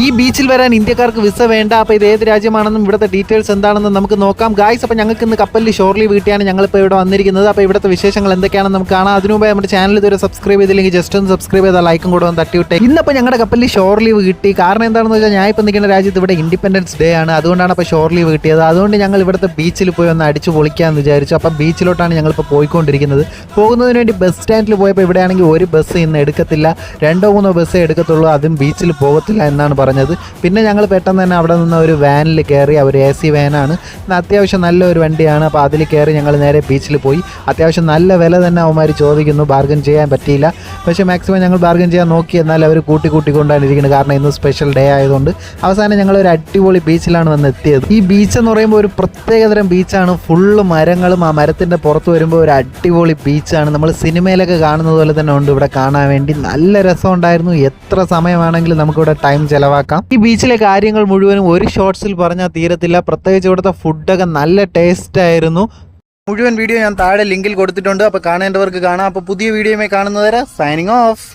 ഈ ബീച്ചിൽ വരാൻ ഇന്ത്യക്കാർക്ക് വിസ വേണ്ട. അപ്പോൾ ഇത് ഏത് രാജ്യമാണെന്നും ഇവിടുത്തെ ഡീറ്റെയിൽസ് എന്താണെന്നും നമുക്ക് നോക്കാം ഗായ്സ്. അപ്പോൾ ഞങ്ങൾക്ക് ഇന്ന് കപ്പലിൽ ഷോർലി വീട്ടിയാണ് ഞങ്ങളിപ്പോൾ ഇവിടെ വന്നിരിക്കുന്നത്. അപ്പോൾ ഇവിടുത്തെ വിശേഷങ്ങൾ എന്തൊക്കെയാണെന്ന് നമുക്ക് കാണാം. അതിനുമുമ്പ് നമ്മുടെ ചാനൽ ഇതുവരെ സബ്സ്ക്രൈബ് ചെയ്തില്ലെങ്കിൽ ജസ്റ്റ് ഒന്ന് സബ്സ്ക്രൈബ് ചെയ്താൽ ലൈക്കും കൂടെ ഒന്ന് തട്ടിവിട്ടേ. ഇന്നപ്പോൾ ഞങ്ങളുടെ കപ്പലിൽ ഷോർ ലീവ് കിട്ടി. കാരണം എന്താണെന്ന് വെച്ചാൽ ഞാൻ ഇപ്പോൾ നിൽക്കുന്ന രാജ്യത്ത് ഇവിടെ ഇൻഡിപെൻഡൻസ് ഡേ ആണ്. അതുകൊണ്ടാണ് അപ്പോൾ ഷോർ ലീവ് കിട്ടിയത്. അതുകൊണ്ട് ഞങ്ങൾ ഇവിടുത്തെ ബീച്ചിൽ പോയി ഒന്ന് അടിച്ചു പൊളിക്കാമെന്ന് വിചാരിച്ചു. അപ്പോൾ ബീച്ചിലോട്ടാണ് ഞങ്ങളിപ്പോൾ പോയിക്കൊണ്ടിരിക്കുന്നത്. പോകുന്നതിന് വേണ്ടി ബസ് സ്റ്റാൻഡിൽ പോയപ്പോൾ ഇവിടെയാണെങ്കിൽ ഒരു ബസ് ഇന്ന് എടുക്കത്തില്ല, 2-3 ബസ്സേ എടുക്കത്തുള്ളൂ, അതും ബീച്ചിൽ പോകത്തില്ല എന്നാണ് പറഞ്ഞത്. പിന്നെ ഞങ്ങൾ പെട്ടെന്ന് തന്നെ അവിടെ നിന്ന് ഒരു വാനിൽ കയറി. അവർ AC വാനാണ്, അത്യാവശ്യം നല്ലൊരു വണ്ടിയാണ്. അപ്പോൾ അതിൽ കയറി ഞങ്ങൾ നേരെ ബീച്ചിൽ പോയി. അത്യാവശ്യം നല്ല വില തന്നെ അവന്മാർ ചോദിക്കുന്നു. ബാർഗൻ ചെയ്യാൻ പറ്റിയില്ല, പക്ഷേ മാക്സിമം ഞങ്ങൾ ബാർഗൻ ചെയ്യാൻ നോക്കി. എന്നാൽ അവർ കൂട്ടിക്കൊണ്ടാണ് ഇരിക്കുന്നത്. കാരണം ഇന്ന് സ്പെഷ്യൽ ഡേ ആയതുകൊണ്ട്. അവസാനം ഞങ്ങൾ ഒരു അടിപൊളി ബീച്ചിലാണ് വന്ന് എത്തിയത്. ഈ ബീച്ച് എന്ന് പറയുമ്പോൾ ഒരു പ്രത്യേകതരം ബീച്ചാണ്. ഫുള്ള് മരങ്ങളും ആ മരത്തിൻ്റെ പുറത്ത് വരുമ്പോൾ ഒരു അടിപൊളി ബീച്ചാണ്. നമ്മൾ സിനിമയിലൊക്കെ കാണുന്നത് പോലെ തന്നെ ഉണ്ട് ഇവിടെ കാണാൻ വേണ്ടി. നല്ല രസമുണ്ടായിരുന്നു. എത്ര സമയമാണെങ്കിലും നമുക്കിവിടെ ടൈം ചിലവാക്കാം. ഈ ബീച്ചിലെ കാര്യങ്ങൾ മുഴുവനും ഒരു ഷോർട്സിൽ പറഞ്ഞാൽ തീരത്തില്ല. പ്രത്യേകിച്ച് ഇവിടുത്തെ ഫുഡൊക്കെ നല്ല ടേസ്റ്റ് ആയിരുന്നു. മുഴുവൻ വീഡിയോ ഞാൻ താഴെ ലിങ്കിൽ കൊടുത്തിട്ടുണ്ട്. അപ്പോൾ കാണേണ്ടവർക്ക് കാണാം. അപ്പോൾ പുതിയ വീഡിയോയുമായി കാണുന്നവരെ സൈനിങ് ഓഫ്.